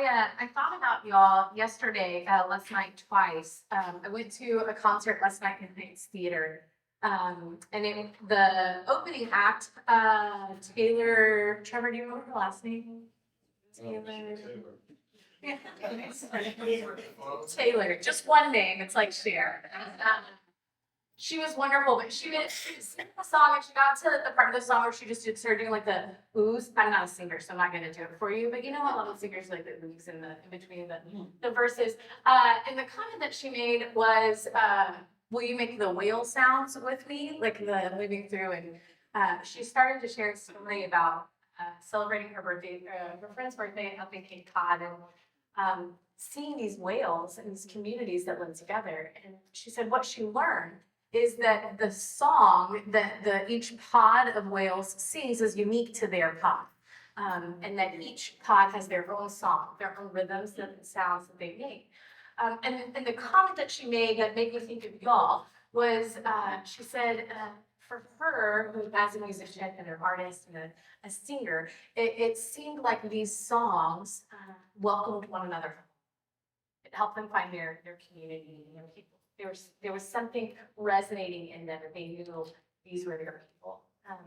I thought about y'all yesterday, last night twice. I went to a concert last night in Heights Theater. The opening act, Trevor, do you remember her last name? Taylor. Yeah. Taylor, just one name. It's like Cher. She was wonderful, but she sang the song and she got to the part of the song where she just started doing like the oohs. I'm not a singer, so I'm not gonna do it for you, but you know a lot of singers like the oohs in between the verses. And the comment that she made was, will you make the whale sounds with me? Like the moving through, and she started to share a story about celebrating her birthday, her friend's birthday, helping Cape Cod, and seeing these whales and these communities that live together. And she said what she learned is that the song that each pod of whales sings is unique to their pod. And that each pod has their own song, their own rhythms, and sounds that they make. And the comment that she made that made me think of y'all was, she said, for her, who as a musician and an artist and a singer, it seemed like these songs welcomed one another. It helped them find their community and people. There was something resonating in them, and they knew these were their people.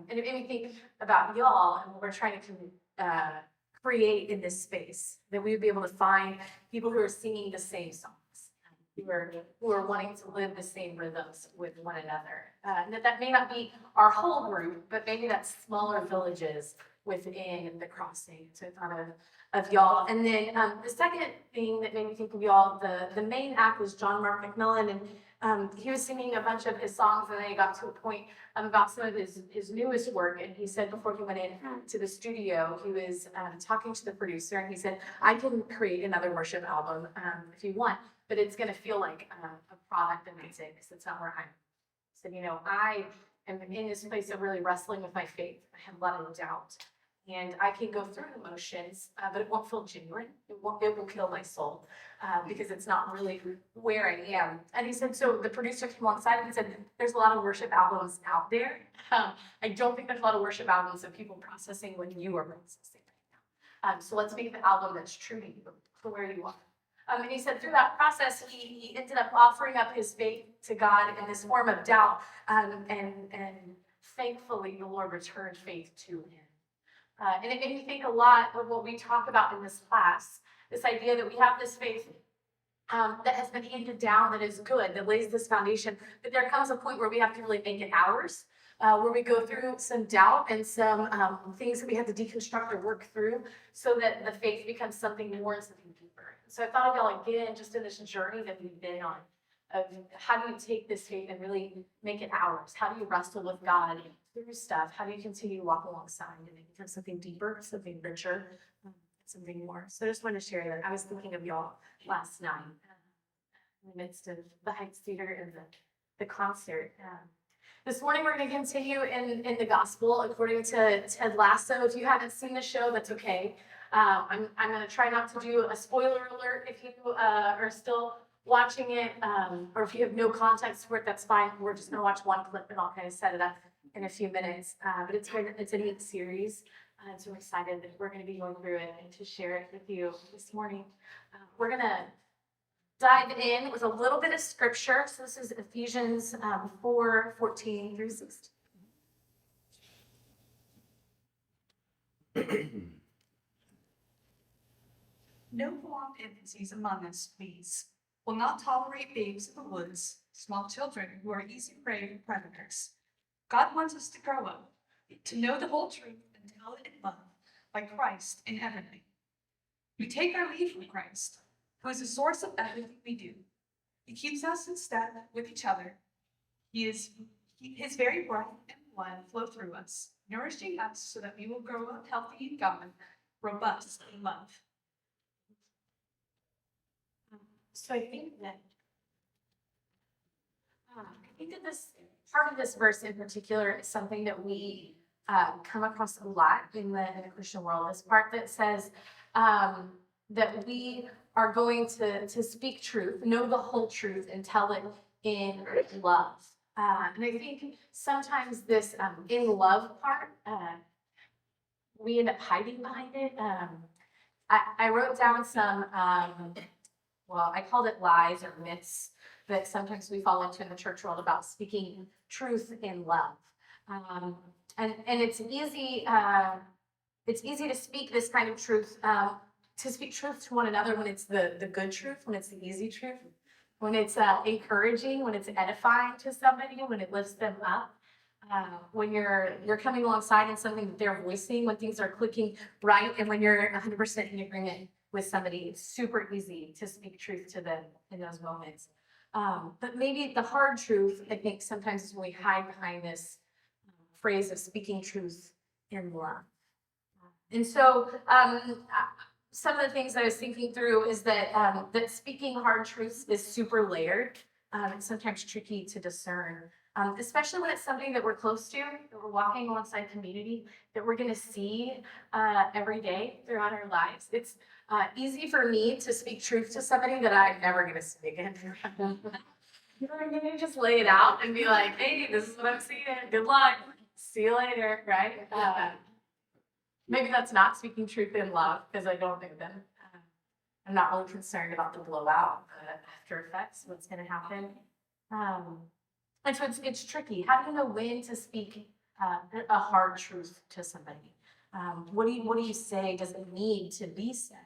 And it made me think about y'all and what we're trying to create in this space, that we would be able to find people who are singing the same songs, who are wanting to live the same rhythms with one another. And that may not be our whole group, but maybe that's smaller villages within the crossing. So I thought of y'all. And then the second thing that made me think of y'all, the main act was John Mark McMillan, and he was singing a bunch of his songs, and then he got to a point about some of his newest work, and he said before he went in to the studio, he was talking to the producer, and he said, I can create another worship album if you want, but it's going to feel like a product that makes it, because it's not where I'm. He said, I am in this place of really wrestling with my faith. I have a lot of doubt. And I can go through the motions, but it won't feel genuine. It will kill my soul because it's not really where I am. And he said, so the producer came alongside and said, there's a lot of worship albums out there. I don't think there's a lot of worship albums of people processing when you are processing right now. So let's make the album that's true to you, for where you are. And he said through that process, he ended up offering up his faith to God in this form of doubt. And thankfully, the Lord returned faith to him. And it made me think a lot of what we talk about in this class, this idea that we have this faith that has been handed down, that is good, that lays this foundation, but there comes a point where we have to really make it ours, where we go through some doubt and some things that we have to deconstruct or work through so that the faith becomes something more and something deeper. So I thought of y'all again, just in this journey that we've been on, of how do you take this faith and really make it ours? How do you wrestle with God through stuff? How do you continue to walk alongside and it becomes something deeper, something richer, something more? So I just wanted to share that. I was thinking of y'all last night in the midst of the Heights Theater and the concert. This morning we're going to continue in the gospel according to Ted Lasso. If you haven't seen the show, that's okay. I'm going to try not to do a spoiler alert if you are still watching it, or if you have no context for it, that's fine. We're just going to watch one clip and I'll kind of set it up in a few minutes. But it's a neat series. So I'm excited that we're going to be going through it and to share it with you this morning. We're going to dive in with a little bit of scripture. So this is Ephesians 4:14 through 16. No blonde infancies among us, please. Will not tolerate babes in the woods, small children who are easy prey to predators. God wants us to grow up, to know the whole truth and tell it in love, like Christ in everything. We take our lead from Christ, who is the source of everything we do. He keeps us in step with each other. His very breath and blood flow through us, nourishing us so that we will grow up healthy in God, robust in love. So I think that this part of this verse in particular is something that we come across a lot in the Christian world. This part that says that we are going to speak truth, know the whole truth, and tell it in love. And I think sometimes this in love part, we end up hiding behind it. I wrote down some, well, I called it lies or myths that sometimes we fall into in the church world about speaking truth in love. And it's easy to speak this kind of truth, to speak truth to one another when it's the good truth, when it's the easy truth, when it's encouraging, when it's edifying to somebody, when it lifts them up. When you're coming alongside in something that they're voicing, when things are clicking right, and when you're 100% in agreement with somebody, it's super easy to speak truth to them in those moments. But maybe the hard truth, I think, sometimes is when we hide behind this phrase of speaking truth in love. And so, some of the things I was thinking through is that that speaking hard truths is super layered. It's sometimes tricky to discern. Especially when it's somebody that we're close to, that we're walking alongside community, that we're going to see every day throughout our lives. It's easy for me to speak truth to somebody that I'm never going to see again. You know what I mean? Just lay it out and be like, hey, this is what I'm seeing. Good luck. See you later, right? Maybe that's not speaking truth in love because I don't know them. I'm not really concerned about the blowout, the after effects, what's going to happen. And so it's tricky. How do you know when to speak a hard truth to somebody? What do you say doesn't need to be said?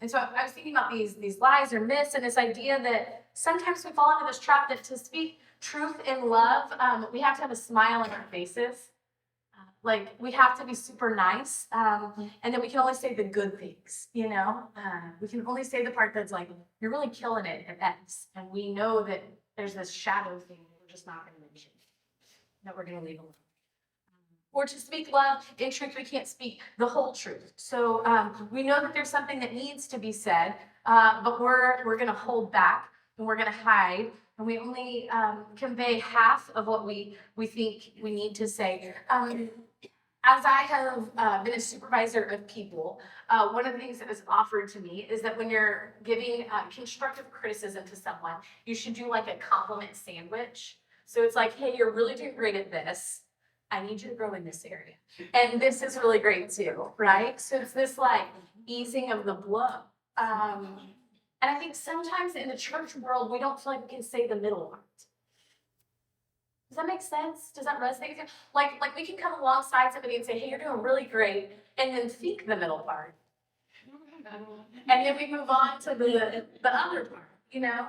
And so I was thinking about these lies or myths and this idea that sometimes we fall into this trap that to speak truth in love, we have to have a smile on our faces. Like we have to be super nice, and then we can only say the good things, you know? We can only say the part that's like, you're really killing it at X. And we know that there's this shadow thing that we're just not going to mention, that we're going to leave alone. Or to speak love, in truth, we can't speak the whole truth. So we know that there's something that needs to be said, but we're going to hold back and we're going to hide. And we only convey half of what we think we need to say. As I have been a supervisor of people, one of the things that was offered to me is that when you're giving constructive criticism to someone, you should do like a compliment sandwich. So it's like, hey, you're really doing great at this. I need you to grow in this area. And this is really great too, right? So it's this like easing of the blow. And I think sometimes in the church world, we don't feel like we can say the middle part. Does that make sense? Does that resonate with you? Like we can come alongside somebody and say, hey, you're doing really great, and then think the middle part. And then we move on to the other part, you know?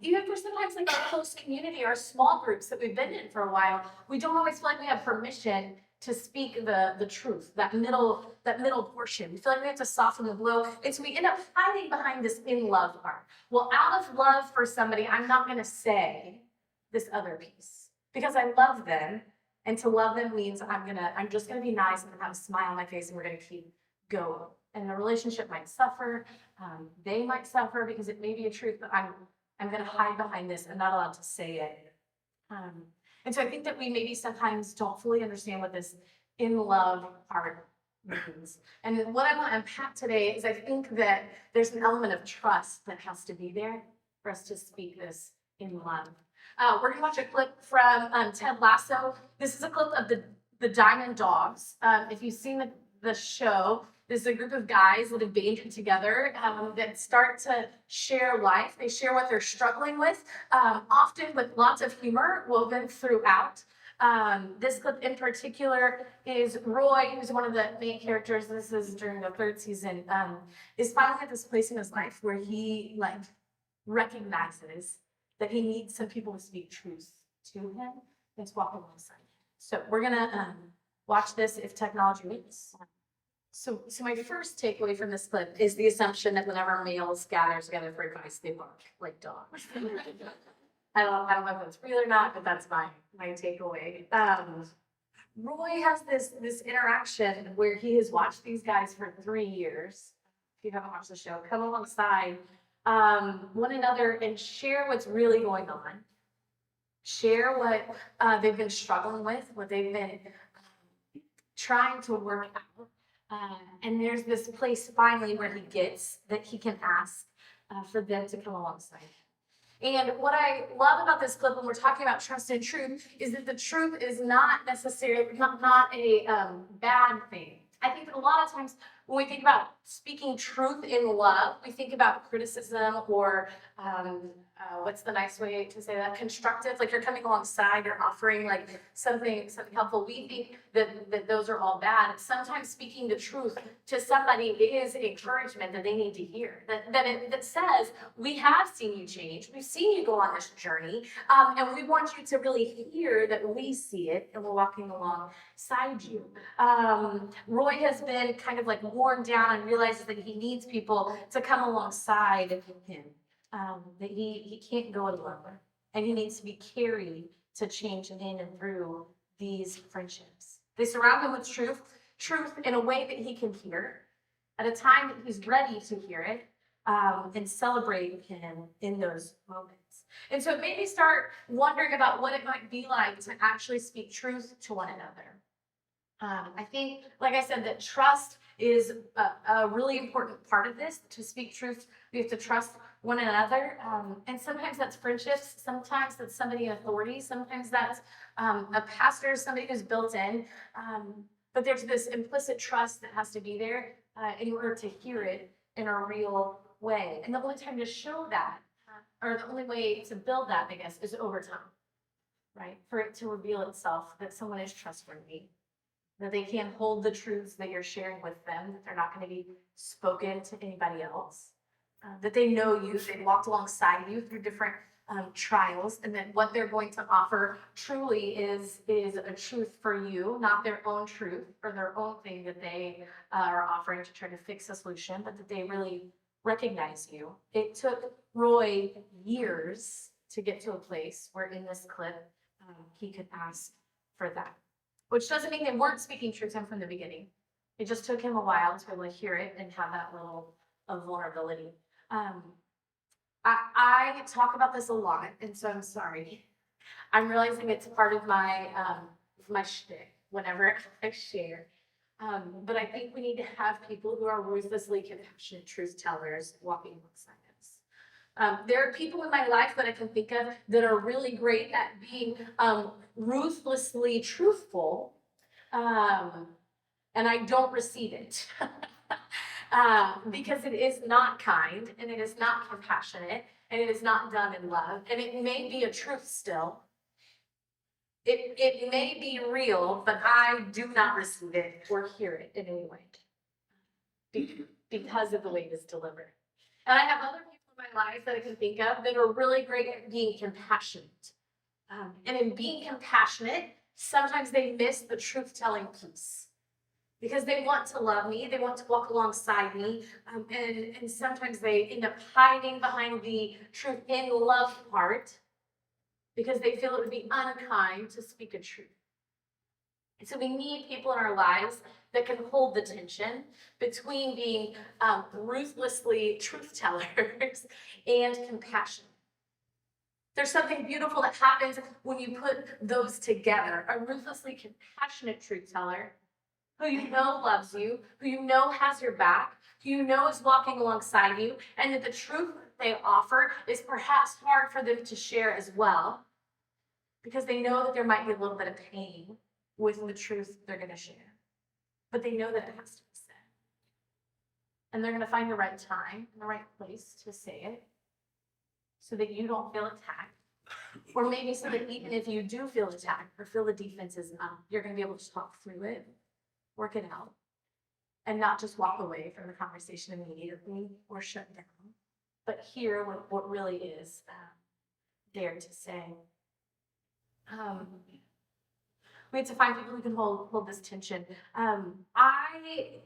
Even for sometimes like our close community, our small groups that we've been in for a while, we don't always feel like we have permission to speak the truth, that middle portion. We feel like we have to soften the blow. And so we end up hiding behind this in love part. Well, out of love for somebody, I'm not going to say this other piece because I love them, and to love them means I'm just gonna be nice and have a smile on my face, and we're gonna keep going. And the relationship might suffer, they might suffer because it may be a truth, but I'm gonna hide behind this. I'm not allowed to say it. And so I think that we maybe sometimes don't fully understand what this in love part means. And what I want to unpack today is I think that there's an element of trust that has to be there for us to speak this in love. We're gonna watch a clip from Ted Lasso. This is a clip of the Diamond Dogs. If you've seen the show, this is a group of guys that have banded together that start to share life. They share what they're struggling with, often with lots of humor woven throughout. This clip in particular is Roy, who's one of the main characters. This is during the third season. Is finally at this place in his life where he recognizes that he needs some people to speak truth to him and to walk alongside him. So we're gonna watch this if technology waits. So my first takeaway from this clip is the assumption that whenever males gather together for advice, they bark like dogs. I don't know if that's real or not, but that's my takeaway. Roy has this interaction where he has watched these guys for 3 years. If you haven't watched the show, come alongside one another and share what's really going on. Share what they've been struggling with, what they've been trying to work out. And there's this place finally where he gets that he can ask for them to come alongside him. And what I love about this clip when we're talking about trust and truth is that the truth is not necessarily not a bad thing. I think that a lot of times when we think about speaking truth in love, we think about criticism or what's the nice way to say that? Constructive, like you're coming alongside, you're offering like something helpful. We think that those are all bad. Sometimes speaking the truth to somebody is encouragement that they need to hear. That says, we have seen you change, we've seen you go on this journey, and we want you to really hear that we see it and we're walking alongside you. Roy has been kind of like worn down and realizes that he needs people to come alongside him. That he can't go it alone, and he needs to be carried to change in and through these friendships. They surround him with truth in a way that he can hear, at a time that he's ready to hear it, and celebrate him in those moments. And so it made me start wondering about what it might be like to actually speak truth to one another. I think, like I said, that trust is a really important part of this. To speak truth, we have to trust one another. And sometimes that's friendships, sometimes that's somebody in authority, sometimes that's a pastor, somebody who's built in. But there's this implicit trust that has to be there in order to hear it in a real way. And the only time to show that, or the only way to build that, I guess, is over time, right? For it to reveal itself that someone is trustworthy, that they can hold the truths that you're sharing with them, that they're not going to be spoken to anybody else, that they know you, they've walked alongside you through different trials, and that what they're going to offer truly is a truth for you, not their own truth or their own thing that they are offering to try to fix a solution, but that they really recognize you. It took Roy years to get to a place where in this clip he could ask for that. Which doesn't mean they weren't speaking truth to him from the beginning. It just took him a while to be able to hear it and have that level of vulnerability. I talk about this a lot, and so I'm sorry. I'm realizing it's part of my shtick whenever I share. But I think we need to have people who are ruthlessly compassionate truth tellers walking alongside us. There are people in my life that I can think of that are really great at being ruthlessly truthful, and I don't receive it because it is not kind, and it is not compassionate, and it is not done in love, and it may be a truth still. It may be real, but I do not receive it or hear it in any way because of the way it is delivered. And I have other people in my life that I can think of that are really great at being compassionate. And in being compassionate, sometimes they miss the truth-telling piece because they want to love me, they want to walk alongside me, and sometimes they end up hiding behind the truth in love part because they feel it would be unkind to speak a truth. And so we need people in our lives that can hold the tension between being ruthlessly truth tellers and compassionate. There's something beautiful that happens when you put those together. A ruthlessly compassionate truth teller who you know loves you, who you know has your back, who you know is walking alongside you, and that the truth they offer is perhaps hard for them to share as well, because they know that there might be a little bit of pain with the truth they're going to share. But they know that it has to be said. And they're going to find the right time and the right place to say it so that you don't feel attacked. Or maybe so that even if you do feel attacked or feel the defense is up, you're going to be able to talk through it, work it out, and not just walk away from the conversation immediately or shut down, but hear what really is there to say. We have to find people who can hold this tension. I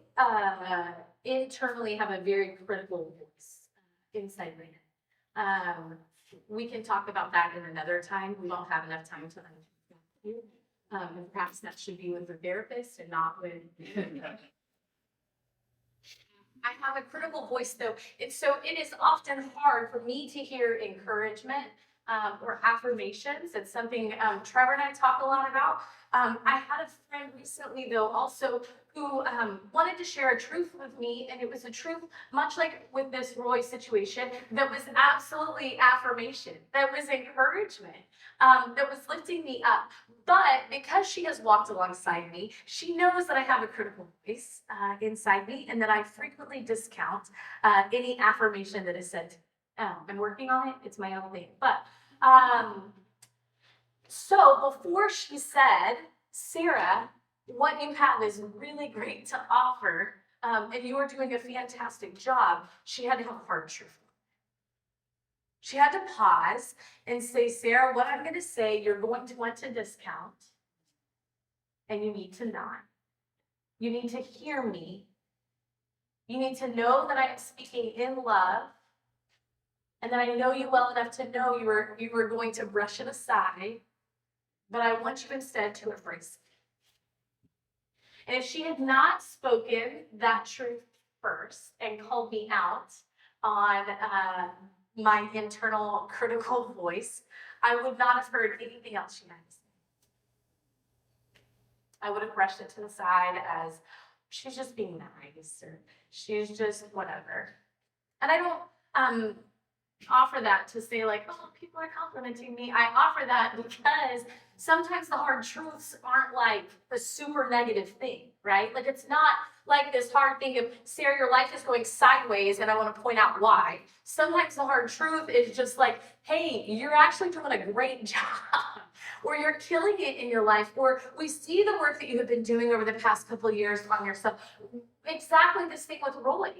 internally have a very critical voice inside my head. We can talk about that in another time. We don't have enough time to you. And perhaps that should be with the therapist and not with. I have a critical voice though, and so it is often hard for me to hear encouragement or affirmations. It's something Trevor and I talk a lot about. I had a friend recently, though, also who wanted to share a truth with me, and it was a truth, much like with this Roy situation, that was absolutely affirmation, that was encouragement, that was lifting me up. But because she has walked alongside me, she knows that I have a critical voice inside me, and that I frequently discount any affirmation that is said to me. I'm working on it. It's my own thing. But so before she said, Sarah, what you have is really great to offer, and you are doing a fantastic job, she had to have a hard truth. She had to pause and say, Sarah, what I'm going to say, you're going to want to discount, and you need to not. You need to hear me. You need to know that I am speaking in love, and that I know you well enough to know you were going to brush it aside, but I want you instead to embrace it. And if she had not spoken that truth first and called me out on my internal critical voice, I would not have heard anything else she had to say. I would have brushed it to the side as she's just being nice, or she's just whatever. And I don't offer that to say like, oh, people are complimenting me. I offer that because sometimes the hard truths aren't like the super negative thing, right? Like it's not like this hard thing of, Sarah, your life is going sideways and I want to point out why. Sometimes the hard truth is just like, hey, you're actually doing a great job, or you're killing it in your life, or we see the work that you have been doing over the past couple of years on yourself. Exactly this thing with Roy.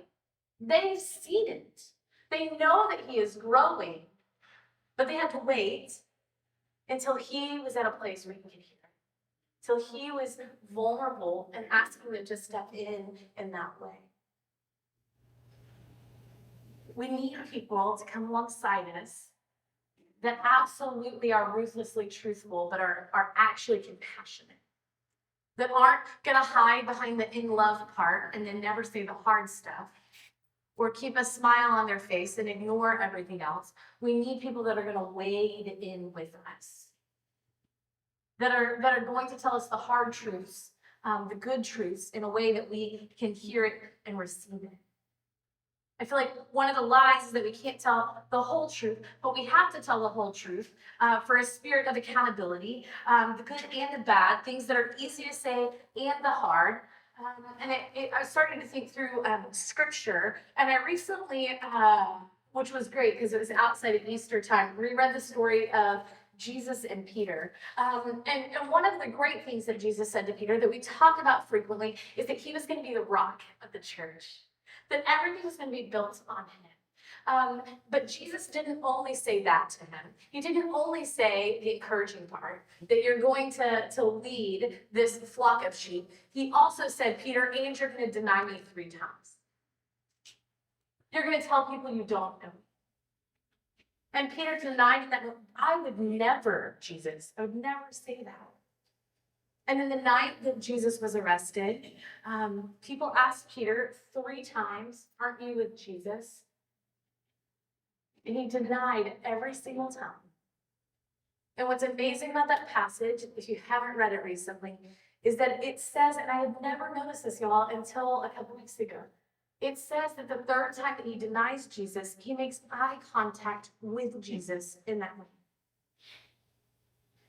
They've seen it. They know that he is growing, but they had to wait until he was at a place where he could hear it, till he was vulnerable and asking them to step in that way. We need people to come alongside us that absolutely are ruthlessly truthful, but are actually compassionate, that aren't going to hide behind the in love part and then never say the hard stuff, or keep a smile on their face and ignore everything else. We need people that are going to wade in with us, that are going to tell us the hard truths, the good truths, in a way that we can hear it and receive it. I feel like one of the lies is that we can't tell the whole truth, but we have to tell the whole truth for a spirit of accountability, the good and the bad, things that are easy to say and the hard. And I started to think through scripture, and I recently, which was great because it was outside of Easter time, reread the story of Jesus and Peter. And one of the great things that Jesus said to Peter that we talk about frequently is that he was going to be the rock of the church, that everything was going to be built on him. But Jesus didn't only say that to him. He didn't only say the encouraging part, that you're going to lead this flock of sheep. He also said, Peter, and you're going to deny me 3 times. You're going to tell people you don't know. And Peter denied that. I would never, Jesus, I would never say that. And then the night that Jesus was arrested, people asked Peter 3 times, aren't you with Jesus? And he denied every single time. And what's amazing about that passage, if you haven't read it recently, is that it says, and I had never noticed this, y'all, until a couple weeks ago. It says that the 3rd time that he denies Jesus, he makes eye contact with Jesus in that moment.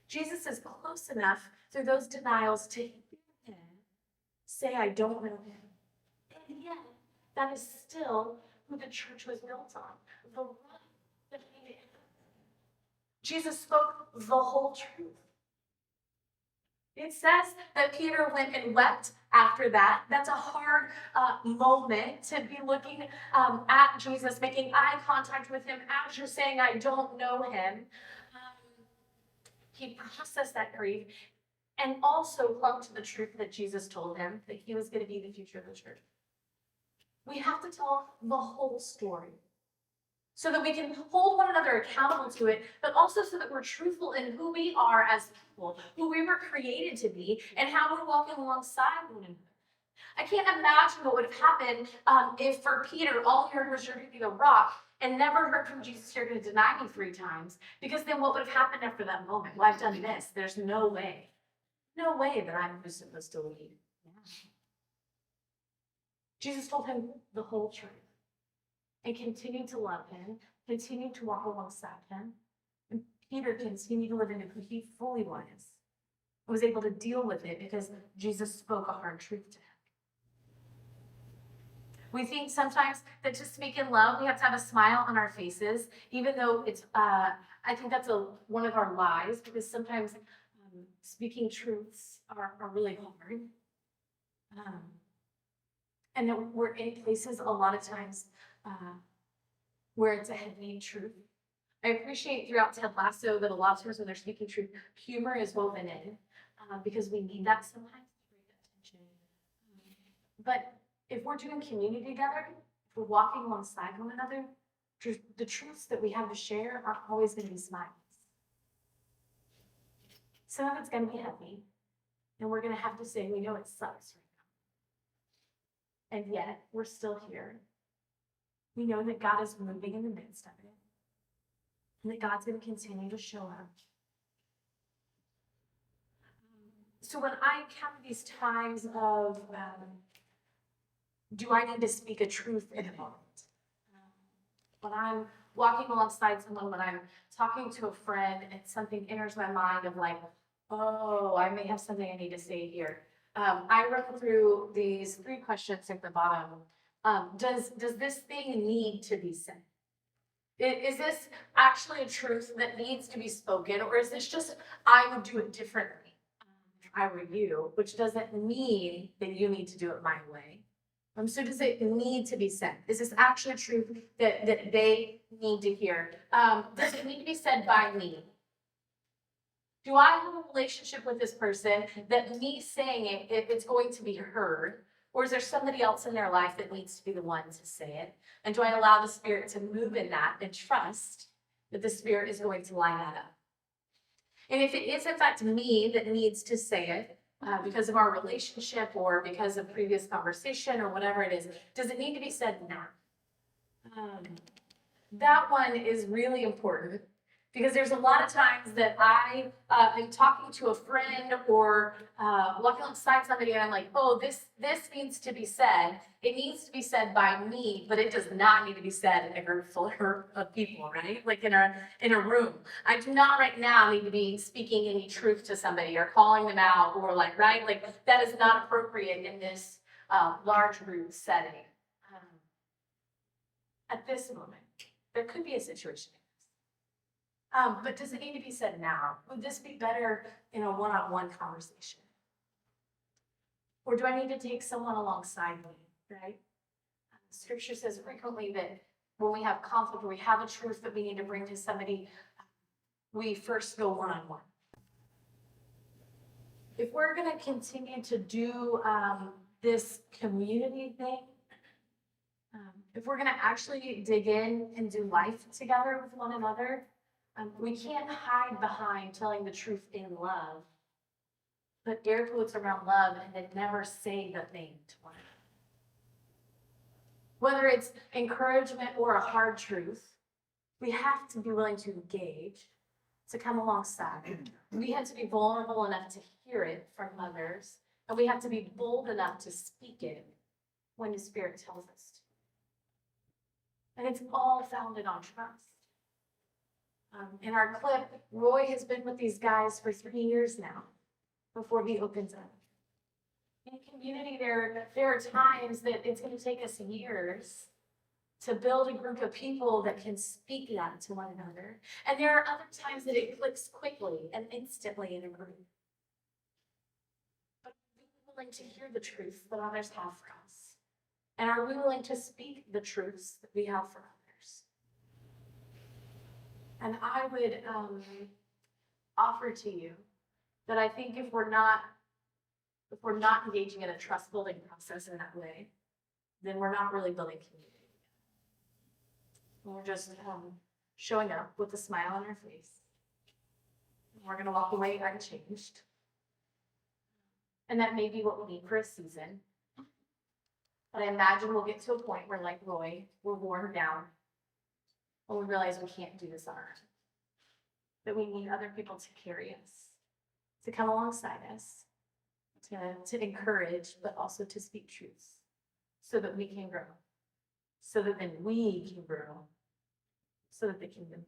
Jesus is close enough through those denials to hear him say, I don't know him. And yet, that is still who the church was built on. The rock that made it. Jesus spoke the whole truth. It says that Peter went and wept after that. That's a hard moment to be looking at Jesus, making eye contact with him as you're saying, I don't know him. He processed that grief and also clung to the truth that Jesus told him, that he was going to be the future of the church. We have to tell the whole story so that we can hold one another accountable to it, but also so that we're truthful in who we are as people, who we were created to be, and how we're walking alongside one another. I can't imagine what would have happened if for Peter, all he heard was you're going to be the rock and never heard from Jesus, you're going to deny me 3 times. Because then what would have happened after that moment? Well, I've done this. There's no way. No way that I'm supposed to lead. Yeah. Jesus told him the whole truth and continued to love him, continued to walk alongside him. And Peter continued to live into who he fully was. Was able to deal with it because Jesus spoke a hard truth to him. We think sometimes that to speak in love, we have to have a smile on our faces, even though it's, I think that's one of our lies, because sometimes speaking truths are really hard. And that we're in places a lot of times where it's a heavy truth. I appreciate throughout Ted Lasso that a lot of times when they're speaking truth, humor is woven in. Because we need that sometimes to bring attention. But if we're doing community together, if we're walking alongside one another, the truths that we have to share are always going to be smiles. Some of it's going to be heavy, and we're going to have to say, we know it sucks right now. And yet, we're still here. We know that God is moving in the midst of it, and that God's going to continue to show up. So when I encounter these times of, do I need to speak a truth in a moment? When I'm walking alongside someone, when I'm talking to a friend and something enters my mind of like, oh, I may have something I need to say here. I run through these 3 questions at the bottom. Does this thing need to be said? Is this actually a truth that needs to be spoken, or is this just, I would do it differently? I were you, which doesn't mean that you need to do it my way. So does it need to be said? Is this actually a truth that they need to hear? Does it need to be said by me? Do I have a relationship with this person that me saying it, it's going to be heard? Or is there somebody else in their life that needs to be the one to say it? And do I allow the Spirit to move in that and trust that the Spirit is going to line that up? And if it is, in fact, me that needs to say it because of our relationship or because of previous conversation or whatever it is, does it need to be said now? That one is really important because there's a lot of times that I am talking to a friend or walking alongside somebody and I'm like, oh, this needs to be said. It needs to be said by me, but it does not need to be said in a group full of people, right? Like in a room. I do not right now need to be speaking any truth to somebody or calling them out or like, right? Like that is not appropriate in this large group setting. At this moment, there could be a situation. But does it need to be said now? Would this be better in a one-on-one conversation? Or do I need to take someone alongside me, right? Scripture says frequently that when we have conflict or we have a truth that we need to bring to somebody, we first go one-on-one. If we're going to continue to do this community thing, if we're going to actually dig in and do life together with one another, we can't hide behind telling the truth in love, put air quotes around love, and then never say the thing to one another. Whether it's encouragement or a hard truth, we have to be willing to engage, to come alongside. We have to be vulnerable enough to hear it from others, and we have to be bold enough to speak it when the Spirit tells us to. And it's all founded on trust. In our clip, Roy has been with these guys for 3 years now before he opens up. In community, there are times that it's going to take us years to build a group of people that can speak that to one another. And there are other times that it clicks quickly and instantly in a group. But are we willing to hear the truth that others have for us? And are we willing to speak the truths that we have for others? And I would offer to you that I think if we're not engaging in a trust building process in that way, then we're not really building community. We're just showing up with a smile on our face. We're going to walk away unchanged. And that may be what we need for a season. But I imagine we'll get to a point where, like Roy, we're worn down. And we realize we can't do this on our own. That we need other people to carry us, to come alongside us, to encourage, but also to speak truth, so that we can grow, so that then we can grow, so that the kingdom